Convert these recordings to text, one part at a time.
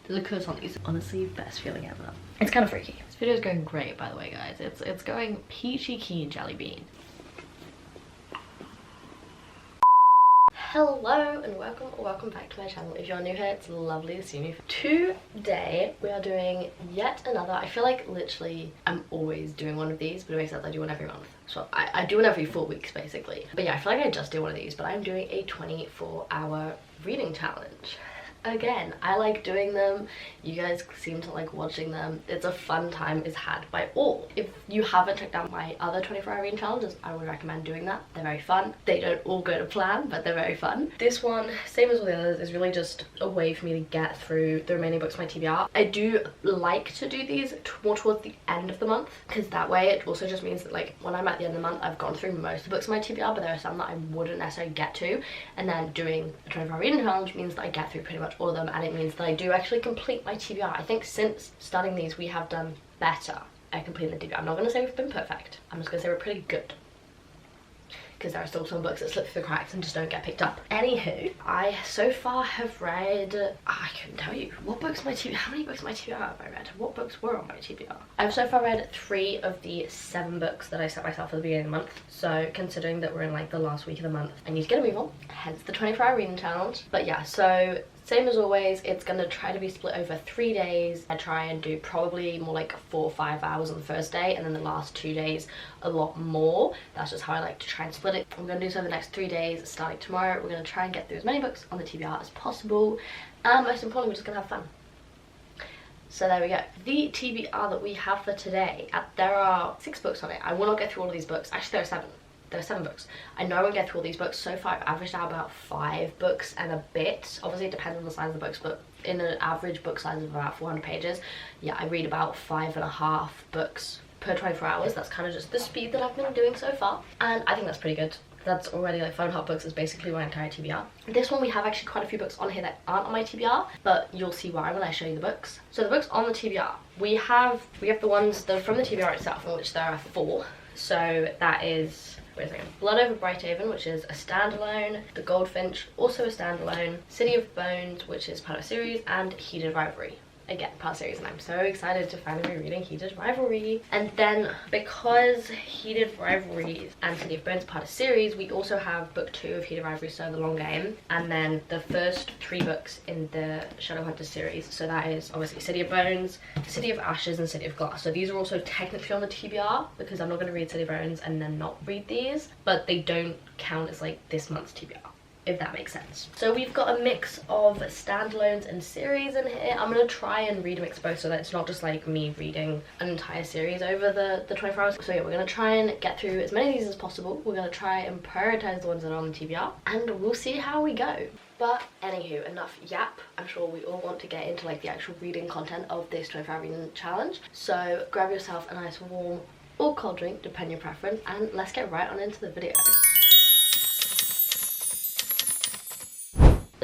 The croissant is honestly best feeling ever. It's kind of freaky. This video is going great, by the way, guys. It's going peachy keen jelly bean. Hello and welcome back to my channel. If you're new here, it's lovely to see you. Today we are doing yet another, I feel like literally I'm always doing one of these, but it makes sense, I do one every month. So I do one every 4 weeks basically. But yeah, I feel like I just do one of these, but I'm doing a 24-hour reading challenge. Again, I like doing them. You guys seem to like watching them. It's a fun time is had by all. If you haven't checked out my other 24-hour reading challenges, I would recommend doing that. They're very fun. They don't all go to plan, but they're very fun. This one, same as all the others, is really just a way for me to get through the remaining books of my TBR. I do like to do these more towards the end of the month, because that way it also just means that like when I'm at the end of the month, I've gone through most of the books of my TBR, but there are some that I wouldn't necessarily get to. And then doing a 24-hour reading challenge means that I get through pretty much all of them, and it means that I do actually complete my TBR. I think since starting these we have done better at completing the TBR. I'm not going to say we've been perfect, I'm just going to say we're pretty good, because there are still some books that slip through the cracks and just don't get picked up. Anywho, I so far have read, I couldn't tell you what books my TBR, how many books of my TBR have I read? What books were on my TBR? I've so far read 3 of the 7 books that I set myself at the beginning of the month. So considering that we're in like the last week of the month, I need to get a move on, hence the 24-hour reading challenge. But yeah, so same as always, it's gonna try to be split over 3 days. I try and do probably more like 4 or 5 hours on the first day, and then the last 2 days a lot more. That's just how I like to try and split it. I'm gonna do so the next 3 days starting tomorrow. We're gonna try and get through as many books on the TBR as possible, and most importantly, we're just gonna have fun. So there we go. The TBR that we have for today, there are 6 books on it. I will not get through all of these books. Actually, there are 7. There are 7 books. I know I won't get through all these books. So far I've averaged out about 5 books and a bit. Obviously it depends on the size of the books, but in an average book size of about 400 pages, yeah, I read about 5.5 books per 24 hours. That's kind of just the speed that I've been doing so far, and I think that's pretty good. That's already like 5.5 books is basically my entire TBR. This one we have actually quite a few books on here that aren't on my TBR, but you'll see why when I show you the books. So the books on the TBR, we have the ones that are from the TBR itself, in which there are 4. So that is, wait a second, Blood Over Brighthaven, which is a standalone, The Goldfinch, also a standalone, City of Bones, which is part of a series, and Heated Rivalry. Again, part of series, and I'm so excited to finally be reading Heated Rivalry. And then because Heated Rivalry and City of Bones are part of series, we also have book 2 of Heated Rivalry, so The Long Game, and then the first 3 books in the Shadowhunters series. So that is obviously City of Bones, City of Ashes, and City of Glass. So these are also technically on the TBR, because I'm not going to read City of Bones and then not read these, but they don't count as like this month's TBR, if that makes sense. So we've got a mix of standalones and series in here. I'm gonna try and read a mix of both so that it's not just like me reading an entire series over the 24 hours. So yeah, we're gonna try and get through as many of these as possible. We're gonna try and prioritize the ones that are on the TBR, and we'll see how we go. But anywho, enough yap. I'm sure we all want to get into like the actual reading content of this 24-hour reading challenge. So grab yourself a nice warm or cold drink, depending on your preference, and let's get right on into the video.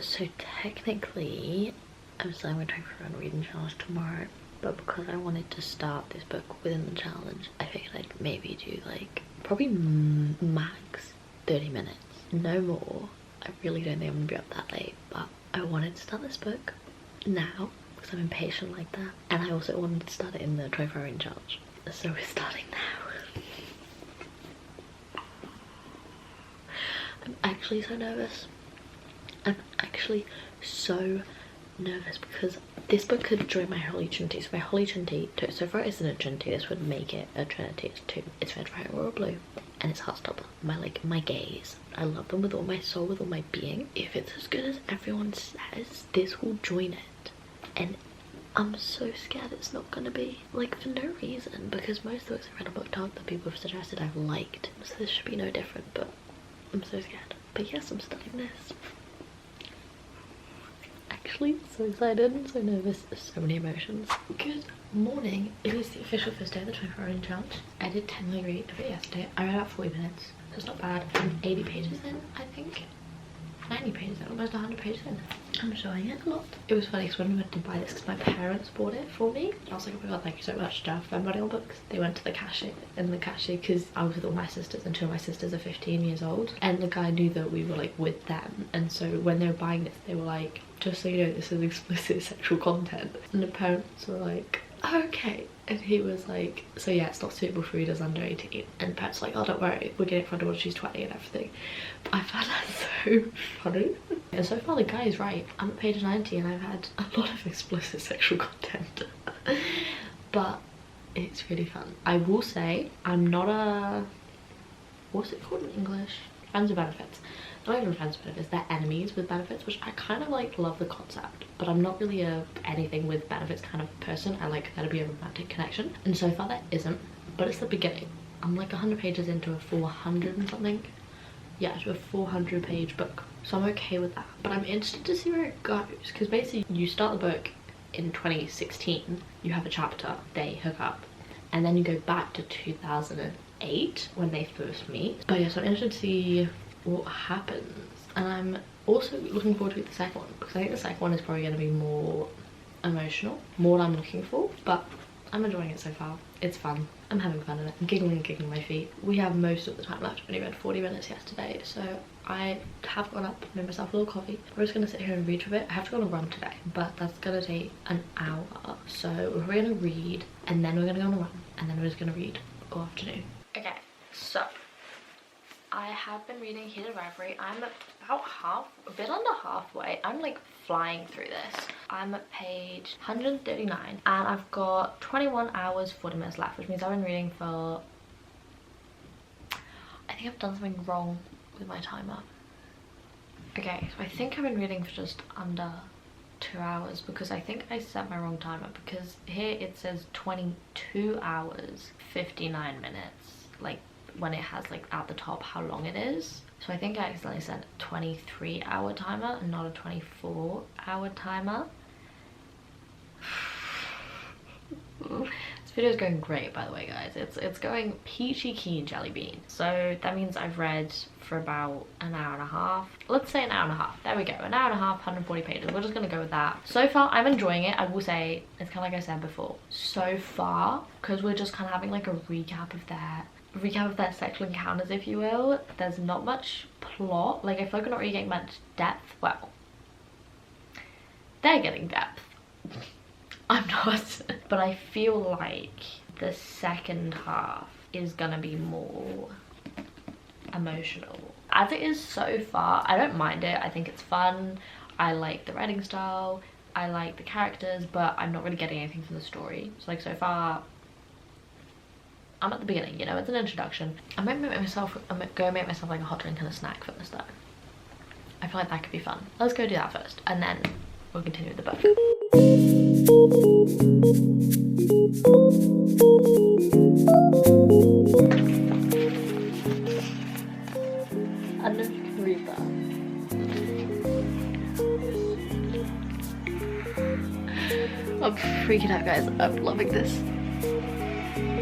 So technically, I'm starting my 24-hour reading challenge tomorrow, but because I wanted to start this book within the challenge, I figured I'd maybe do like, probably max 30 minutes, no more. I really don't think I'm gonna be up that late, but I wanted to start this book now, because I'm impatient like that, and I also wanted to start it in the 24-hour reading challenge, so we're starting now. I'm actually so nervous. I'm actually so nervous because this book could join my Holy Trinity. So my Holy Trinity, so far it isn't a Trinity, this would make it a Trinity. It's 2. It's red, white, royal blue, and it's Heartstopper. My gaze. I love them with all my soul, with all my being. If it's as good as everyone says, this will join it. And I'm so scared it's not gonna be, like, for no reason, because most of the books I've read on Book Talk that people have suggested I've liked. So this should be no different, but I'm so scared. But yes, I'm studying this. Actually so excited and so nervous, so many emotions. Good morning. It is the official first day of the 24-hour reading challenge. I did technically read a bit yesterday. I read out 40 minutes, so it's not bad. I'm 80 pages in, I think. 90 pages in, almost 100 pages in. I'm enjoying it a lot. It was funny because when we went to buy this, because my parents bought it for me, I was like, oh my god, thank you so much for everybody on books. They went to the cashier, because I was with all my sisters, and 2 of my sisters are 15 years old, and the guy knew that we were like with them, and so when they were buying this, they were like, just so you know, this is explicit sexual content. And the parents were like, okay. And he was like, so yeah, it's not suitable for readers under 18. And the parents were like, oh, don't worry, we're getting it for her when she's 20 and everything. But I found that so funny. And so far the guy is right. I'm at page 90 and I've had a lot of explicit sexual content. But it's really fun. I will say, I'm not a, what's it called in English? Friends with benefits. Not even friends with benefits, they're enemies with benefits, which I kind of like love the concept, but I'm not really a anything with benefits kind of person. I like there to be a romantic connection, and so far there isn't, but it's the beginning. I'm like 100 pages into a 400 and something, yeah, to a 400 page book, so I'm okay with that. But I'm interested to see where it goes, because basically you start the book in 2016, you have a chapter, they hook up, and then you go back to 2008 when they first meet. But yeah, so I'm interested to see what happens, and I'm also looking forward to the second one, because I think the second one is probably going to be more emotional, more what I'm looking for. But I'm enjoying it so far. It's fun. I'm having fun in it. I'm giggling and kicking my feet. We have most of the time left. I only read 40 minutes yesterday, so I have gone up, made myself a little coffee. We're just going to sit here and read for a bit. I have to go on a run today, but that's going to take an hour, so we're going to read, and then we're going to go on a run, and then we're just going to read all afternoon. Okay, so I have been reading Heated Rivalry. I'm about a bit under halfway. I'm like flying through this. I'm at page 139 and I've got 21 hours 40 minutes left, which means I've been reading for, I think I've done something wrong with my timer. Okay, so I think I've been reading for just under 2 hours, because I think I set my wrong timer, because here it says 22 hours 59 minutes, like when it has like at the top how long it is. So I think I accidentally set a 23-hour timer and not a 24-hour timer. This video is going great, by the way, guys. It's going peachy keen jelly bean. So that means I've read for about an hour and a half. Let's say an hour and a half. There we go. An hour and a half, 140 pages. We're just gonna go with that. So far, I'm enjoying it. I will say, it's kind of like I said before. So far, because we're just kind of having like a recap of their sexual encounters, if you will, there's not much plot. Like, I feel like we're not really getting much depth. Well, they're getting depth. I'm not. But I feel like the second half is gonna be more emotional. As it is so far, I don't mind it. I think it's fun. I like the writing style. I like the characters, but I'm not really getting anything from the story. So like, so far, I'm at the beginning, you know, it's an introduction. I'm gonna make myself like a hot drink and a snack first though. I feel like that could be fun. Let's go do that first, and then we'll continue with the book. I don't know if you can read that. I'm freaking out, guys. I'm loving this.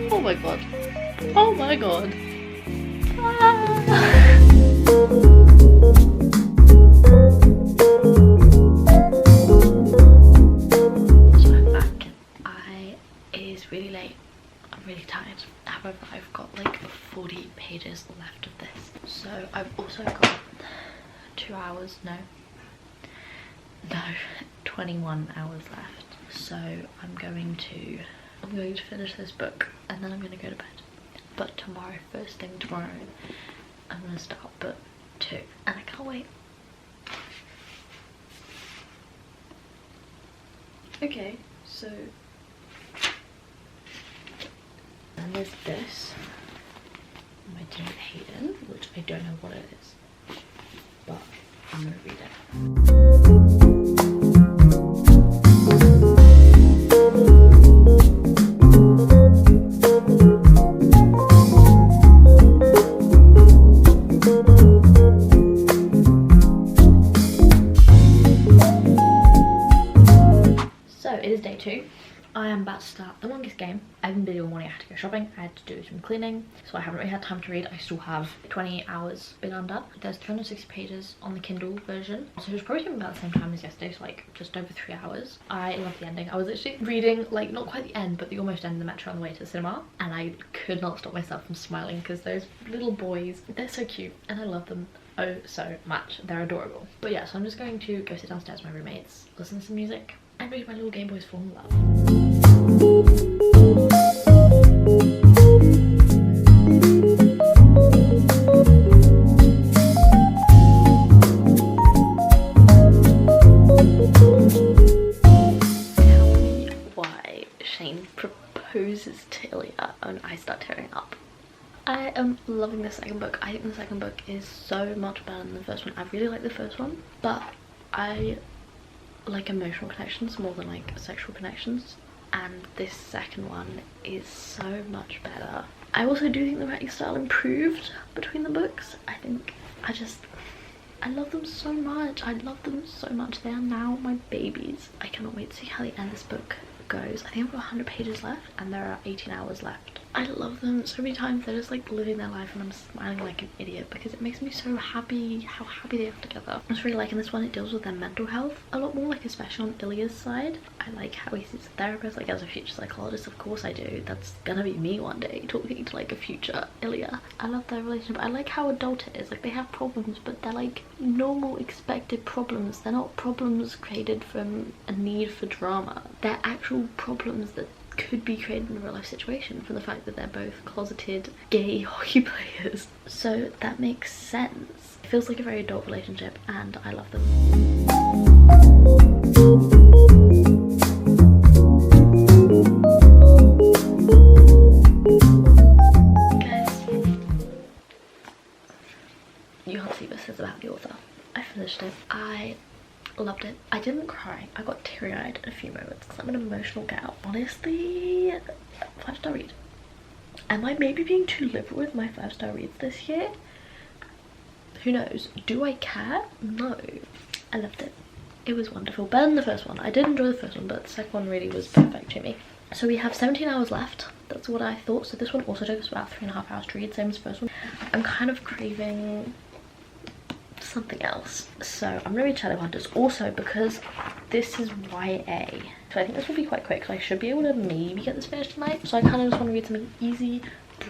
Oh my god. Oh my god. Ah. So I'm back. It is really late. I'm really tired. However, I've got like 40 pages left of this. So I've also got 2 hours, no, 21 hours left. So I'm going to finish this book and then I'm going to go to bed. But tomorrow, first thing tomorrow, I'm going to start book 2 and I can't wait. Okay, so and there's this, my dear Hayden, which I don't know what it is, but I'm going to read it. I am about to start the longest game. I've been busy all morning. I had to go shopping, I had to do some cleaning, so I haven't really had time to read. I still have 20 hours been undone. There's 260 pages on the Kindle version, so it was probably about the same time as yesterday, so like just over 3 hours. I love the ending. I was literally reading, like, not quite the end, but the almost end of the metro on the way to the cinema, and I could not stop myself from smiling because those little boys, they're so cute and I love them oh so much. They're adorable. But yeah, so I'm just going to go sit downstairs with my roommates, listen to some music, and read my little Game Boy's formula. Tell me why Shane proposes to Ilya and I start tearing up. I am loving the second book. I think the second book is so much better than the first one. I really like the first one, but I like emotional connections more than like sexual connections, and this second one is so much better. I also do think the writing style improved between the books. I love them so much. I love them so much. They are now my babies. I cannot wait to see how the end of this book goes. I think I've got 100 pages left and there are 18 hours left. I love them so many times. They're just like living their life and I'm smiling like an idiot because it makes me so happy how happy they are together. I was really liking this one. It deals with their mental health a lot more, like especially on Ilya's side. I like how he sees a therapist, like as a future psychologist. Of course I do. That's gonna be me one day, talking to like a future Ilya. I love their relationship. I like how adult it is. Like they have problems, but they're like normal expected problems. They're not problems created from a need for drama. They're actual problems that could be created in a real life situation from the fact that they're both closeted gay hockey players. So that makes sense. It feels like a very adult relationship and I love them. Guys, you can't see this is about the author. I finished it. I loved it. I didn't cry. I got teary-eyed in a few moments because I'm an emotional gal. Honestly, 5-star read. Am I maybe being too liberal with my 5-star reads this year? Who knows? Do I care? No. I loved it. It was wonderful. Better than the first one. I did enjoy the first one, but the second one really was perfect to me. So we have 17 hours left. That's what I thought. So this one also took us about 3.5 hours to read, same as the first one. I'm kind of craving something else, so I'm gonna read Shadowhunters also because this is YA, so I think this will be quite quick, so I should be able to maybe get this finished tonight. So I kind of just want to read something easy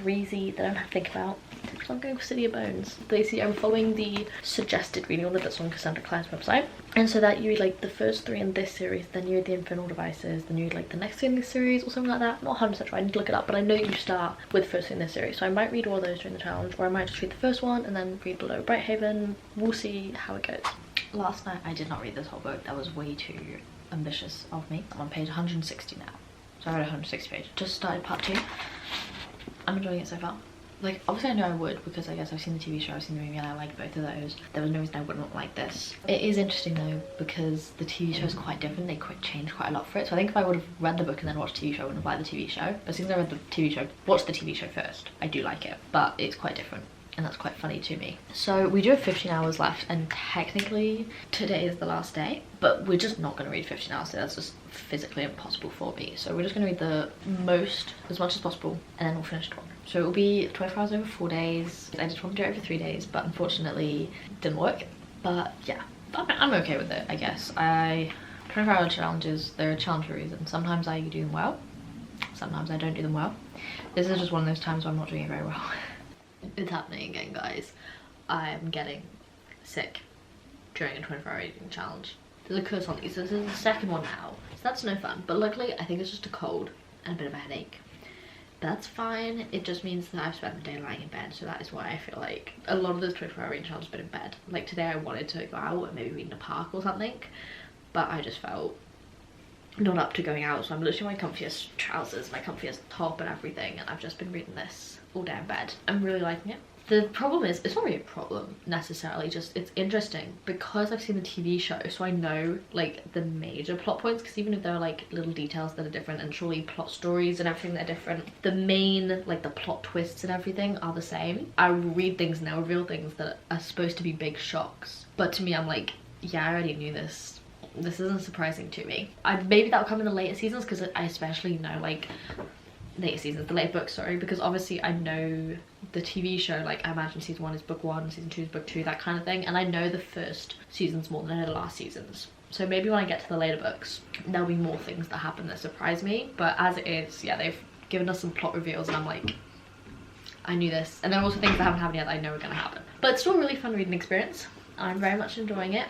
breezy that I don't have to think about. So I'm going for City of Bones. Basically I'm following the suggested reading order that's on Cassandra Clare's website, and so that you read like the first 3 in this series, then you read the Infernal Devices, then you read like the next 3 in this series or something like that. I'm not 100% sure, I need to look it up, but I know you start with the first 3 in this series, so I might read all those during the challenge, or I might just read the first one and then read below Brighthaven. We'll see how it goes. Last night I did not read this whole book. That was way too ambitious of me. I'm on page 160 now, so I read 160 pages. Just started part 2. I'm enjoying it so far. Like, obviously I know I would because I guess I've seen the TV show, I've seen the movie, and I like both of those. There was no reason I wouldn't like this. It is interesting though because the TV show is quite different. They changed quite a lot for it. So I think if I would have read the book and then watched the TV show, I wouldn't have liked the TV show. But since I read the TV show, watched the TV show first, I do like it. But it's quite different. And that's quite funny to me. So we do have 15 hours left, and technically today is the last day, but we're just not going to read 15 hours, so that's just physically impossible for me. So we're just going to read the most, as much as possible, and then we'll finish tomorrow. So it will be 24 hours over 4 days. I just want to do it over 3 days, but unfortunately it didn't work. But yeah, I'm okay with it, I guess. 24-hour challenges, they're a challenge for a reason. Sometimes I do them well, sometimes I don't do them well. This is just one of those times where I'm not doing it very well. It's happening again, guys. I'm getting sick during a 24-hour eating challenge. There's a curse on these. This is the second one now, so that's no fun. But luckily, I think it's just a cold and a bit of a headache. But that's fine. It just means that I've spent the day lying in bed, so that is why I feel like a lot of those 24-hour eating challenges have been in bed. Like today, I wanted to go out and maybe read in a park or something, but I just felt not up to going out, so I'm literally in my comfiest trousers, my comfiest top and everything, and I've just been reading this all day in bed. I'm really liking it. The problem is, it's not really a problem necessarily, just it's interesting because I've seen the TV show, so I know like the major plot points, because even if there are like little details that are different and surely plot stories and everything that are different, the main like the plot twists and everything are the same. I read things now, real things that are supposed to be big shocks, but to me I'm like, yeah, I already knew this this isn't surprising to me. Maybe that'll come in the later seasons, because I especially know like later seasons, the later books, sorry, because obviously I know the TV show, like I imagine season 1 is book 1, season 2 is book 2, that kind of thing, and I know the first seasons more than I know the last seasons. So maybe when I get to the later books, there'll be more things that happen that surprise me. But as it is, yeah, they've given us some plot reveals and I'm like, I knew this. And there are also things that haven't happened yet that I know are going to happen. But it's still a really fun reading experience. I'm very much enjoying it.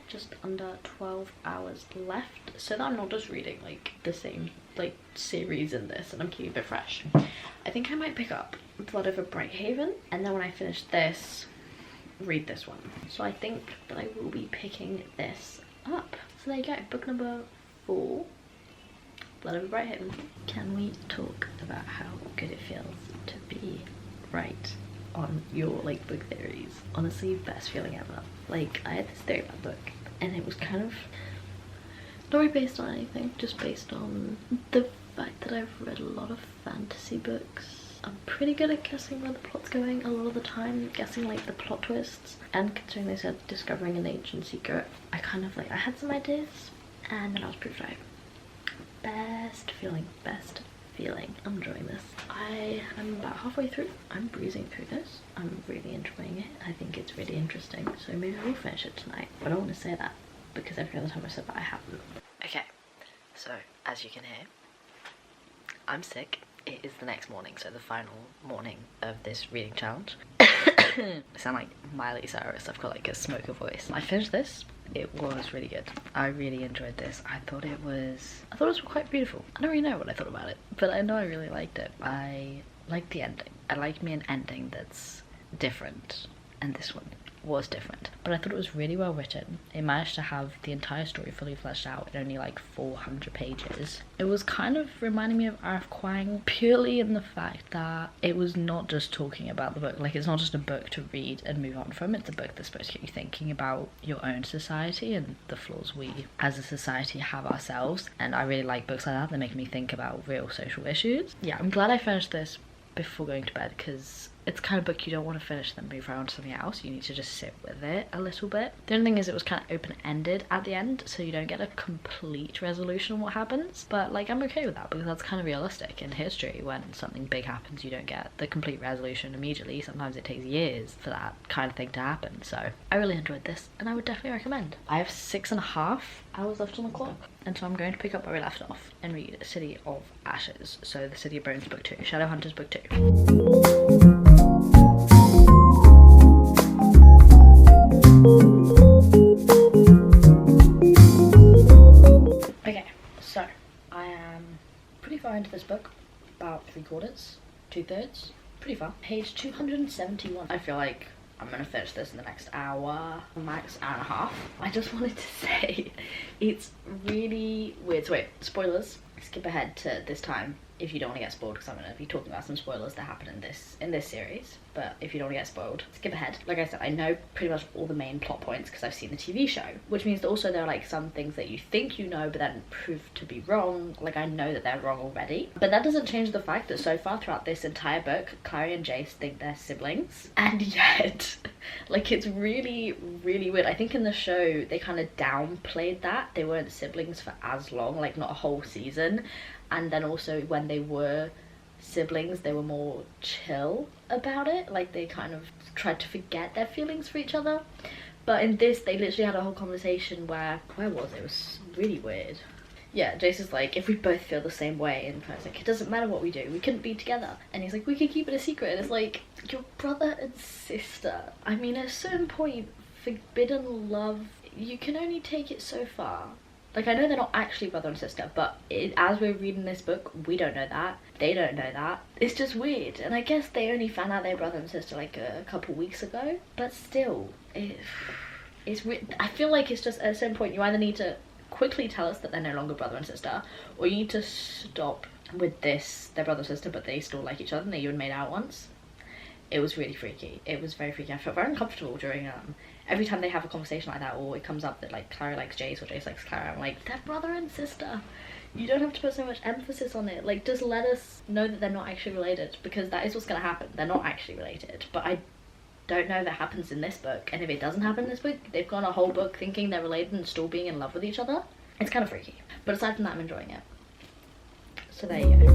Just under 12 hours left, so that I'm not just reading like the same like series in this and I'm keeping it fresh. I think I might pick up Blood Over Brighthaven, and then when I finish this, read this one. So I think that I will be picking this up. So there you go, book number 4, Blood Over Brighthaven. Can we talk about how good it feels to be right on your like book theories? Honestly, best feeling ever. Like, I had this theory about the book and it was kind of not really based on anything, just based on the fact that I've read a lot of fantasy books. I'm pretty good at guessing where the plot's going a lot of the time, guessing like the plot twists, and considering they said discovering an ancient secret, I kind of like, I had some ideas and then I was proved right. Best feeling, best feeling. I'm enjoying this. I am about halfway through. I'm breezing through this. I'm really enjoying it. I think it's really interesting, so maybe we'll finish it tonight. But I don't want to say that because every other time I said that I haven't. Okay, so as you can hear, I'm sick. It is the next morning, so the final morning of this reading challenge. I sound like Miley Cyrus. I've got like a smoker voice. I finished this. It was really good. I really enjoyed this. I thought it was quite beautiful. I don't really know what I thought about it, but I know I really liked it. I liked the ending. I liked me an ending that's different, and this one was different. But I thought it was really well written. It managed to have the entire story fully fleshed out in only like 400 pages. It was kind of reminding me of R.F. Kuang, purely in the fact that it was not just talking about the book. Like, it's not just a book to read and move on from. It's a book that's supposed to get you thinking about your own society and the flaws we as a society have ourselves. And I really like books like that. They make me think about real social issues. Yeah, I'm glad I finished this before going to bed, because it's the kind of book you don't want to finish then move around to something else. You need to just sit with it a little bit. The only thing is it was kind of open-ended at the end, so you don't get a complete resolution on what happens. But like, I'm okay with that, because that's kind of realistic in history. When something big happens, you don't get the complete resolution immediately. Sometimes it takes years for that kind of thing to happen. So I really enjoyed this, and I would definitely recommend. I have 6.5 hours left on the clock, and so I'm going to pick up where we left off and read City of Ashes. So the City of Bones book 2, Shadowhunters book 2. Okay, so I am pretty far into this book, about 3/4, 2/3, pretty far. Page 271. I feel like I'm gonna finish this in the next hour, max hour and a half. I just wanted to say, it's really weird. So wait, spoilers. Skip ahead to this time if you don't want to get spoiled, because I'm going to be talking about some spoilers that happen in this series. But if you don't want to get spoiled, skip ahead. Like I said, I know pretty much all the main plot points because I've seen the TV show, which means that also there are like some things that you think you know but then prove to be wrong. Like, I know that they're wrong already, but that doesn't change the fact that so far throughout this entire book, Clary and Jace think they're siblings, and yet like, it's really, really weird. I think in the show they kind of downplayed that they weren't siblings for as long, like not a whole season. And then also when they were siblings, they were more chill about it. Like, they kind of tried to forget their feelings for each other. But in this, they literally had a whole conversation where was it? It was really weird. Yeah, Jace is like, if we both feel the same way, and Claire's like, it doesn't matter what we do, we couldn't be together. And he's like, we could keep it a secret. And it's like, your brother and sister. I mean, at a certain point, forbidden love, you can only take it so far. Like, I know they're not actually brother and sister, but as we're reading this book, we don't know that. They don't know that. It's just weird. And I guess they only found out they're brother and sister like a couple weeks ago. But still, it's weird. I feel like it's just at a certain point, you either need to quickly tell us that they're no longer brother and sister, or you need to stop with this, they're brother and sister, but they still like each other and they even made out once. it was really freaky. It was very freaky. I felt very uncomfortable during every time they have a conversation like that, or it comes up that like Clara likes Jace or Jace likes Clara. I'm like, they're brother and sister. You don't have to put so much emphasis on it. Like, just let us know that they're not actually related, because that is what's gonna happen. They're not actually related. But I don't know that happens in this book, and if it doesn't happen in this book, they've gone a whole book thinking they're related and still being in love with each other. It's kind of freaky. But aside from that, I'm enjoying it. So there you go.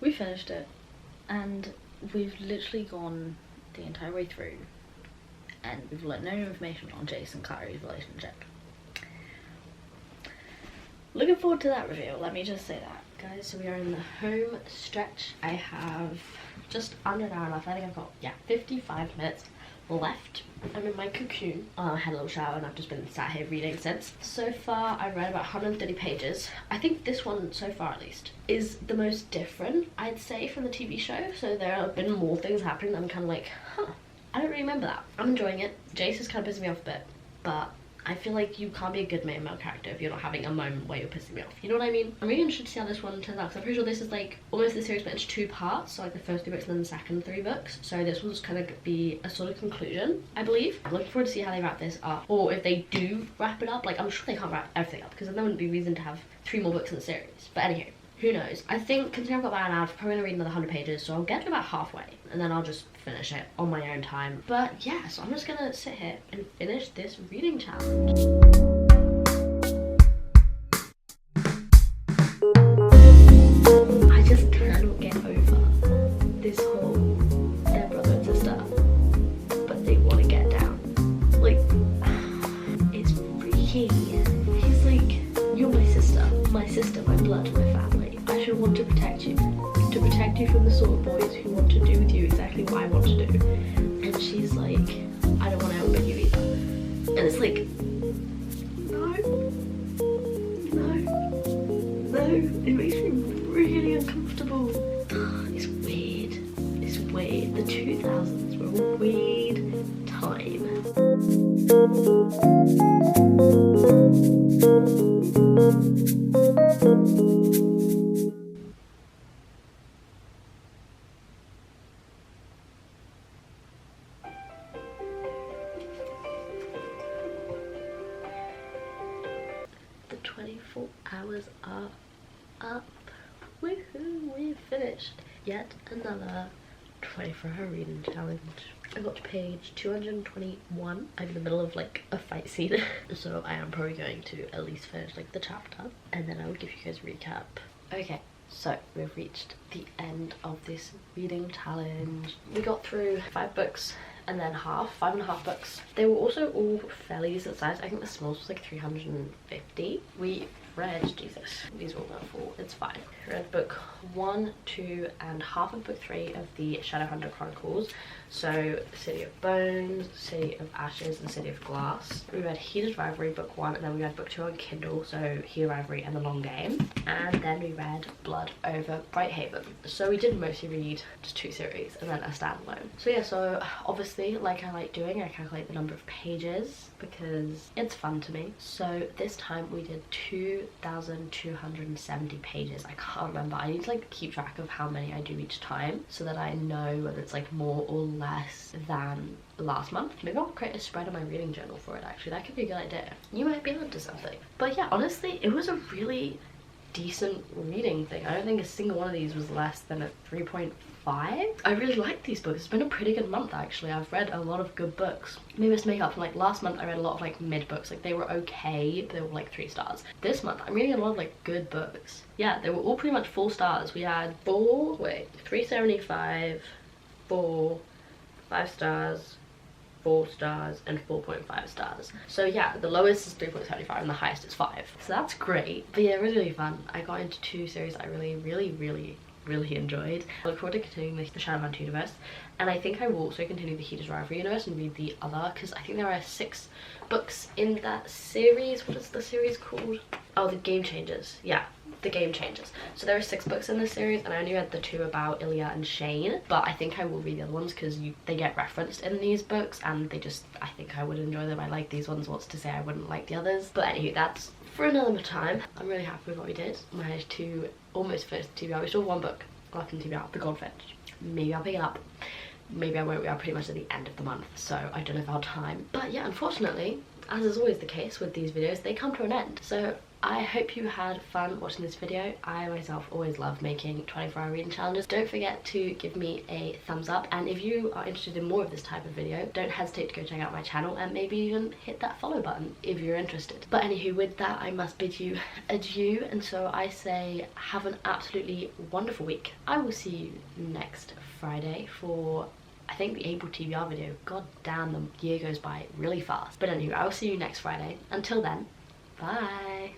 We finished it, and we've literally gone the entire way through, and we've learned no information on Jace and Clary's relationship. Looking forward to that reveal, let me just say that. Guys, so we are in the home stretch. I have just under an hour left. I think I've got, 55 minutes left. I'm in my cocoon. I had a little shower and I've just been sat here reading since. So far I've read about 130 pages. I think this one, so far at least, is the most different, I'd say, from the TV show. So there have been more things happening. I'm kind of like, I don't really remember that. I'm enjoying it. Jace is kind of pissing me off a bit, but I feel like you can't be a good male character if you're not having a moment where you're pissing me off. You know what I mean? I'm really interested to see how this one turns out, because I'm pretty sure this is like almost the series but into 2 parts. So like the first 3 books and then the second 3 books. So this will just kind of be a sort of conclusion, I believe. I'm looking forward to see how they wrap this up. Or if they do wrap it up, like I'm sure they can't wrap everything up, because then there wouldn't be reason to have 3 more books in the series. But anywho, who knows? I think, considering I've got about an hour, I'm probably gonna read another 100 pages, so I'll get to about halfway and then I'll just finish it on my own time. But yeah, so I'm just gonna sit here and finish this reading challenge. I just cannot get over this whole they're brother and sister, but they want to get down. Like, it's freaky. He's like, you're my sister, my blood, my family. I should want to protect you from the sort of boys who want to do with you exactly what I want to do. And she's like, I don't want to outbid you either. And it's like, no, it makes me really uncomfortable. It's weird. The 2000s were a weird time. The 24 hours are up. Woohoo, we've finished yet another 24-hour reading challenge. I got to page 221. I'm in the middle of like a fight scene, so I am probably going to at least finish like the chapter, and then I will give you guys a recap. Okay, so we've reached the end of this reading challenge. We got through 5 books and then 5.5 books. They were also all fairly decent size. I think the smallest was like 350. We read, Jesus, these are all about 4, it's fine. We read book 1, 2 and half of book 3 of the Shadowhunter Chronicles. So City of Bones, City of Ashes and City of Glass. We read Heated Rivalry book 1, and then we read book 2 on Kindle, so Heated Rivalry and The Long Game. And then we read Blood over Brighthaven. So we did mostly read just 2 series and then a standalone. So yeah, so obviously, like I like doing, I calculate the number of pages because it's fun to me. So this time we did 2,270 pages. I can't remember. I need to like keep track of how many I do each time so that I know whether it's like more or less than last month. Maybe I'll create a spread on my reading journal for it actually. That could be a good idea. You might be onto something. But yeah, honestly, it was a really decent reading thing. I don't think a single one of these was less than a 3.5. I really like these books. It's been a pretty good month actually. I've read a lot of good books. Maybe it's to make up for like last month I read a lot of like mid books. Like they were okay, but they were like 3 stars. This month I'm reading a lot of like good books. Yeah, they were all pretty much 4 stars. We had 375, 4, 5 stars, 4 stars and 4.5 stars. So yeah, the lowest is 3.75 and the highest is 5. So that's great. But yeah, really fun. I got into 2 series I really really enjoyed. I look forward to continuing the Shadowbound universe, and I think I will also continue the Heater's Rivalry universe and read the other, because I think there are 6 books in that series. What is the series called? Oh, the Game Changers. Yeah, the Game Changers. So there are 6 books in this series, and I only read the 2 about Ilya and Shane, but I think I will read the other ones because they get referenced in these books, and I think I would enjoy them. I like these ones. What's to say I wouldn't like the others? But anyway, that's for another time. I'm really happy with what we did. Managed to almost finish the TBR. We still have 1 book left in TBR, The Goldfinch. Maybe I'll pick it up. Maybe I won't. We are pretty much at the end of the month, so I don't know if I'll have time. But yeah, unfortunately, as is always the case with these videos, they come to an end. So I hope you had fun watching this video. I myself always love making 24-hour reading challenges. Don't forget to give me a thumbs up, and if you are interested in more of this type of video, don't hesitate to go check out my channel and maybe even hit that follow button if you're interested. But anywho, with that, I must bid you adieu, and so I say have an absolutely wonderful week. I will see you next Friday for, I think, the April TBR video. God damn, the year goes by really fast. But anyway, I will see you next Friday. Until then, bye.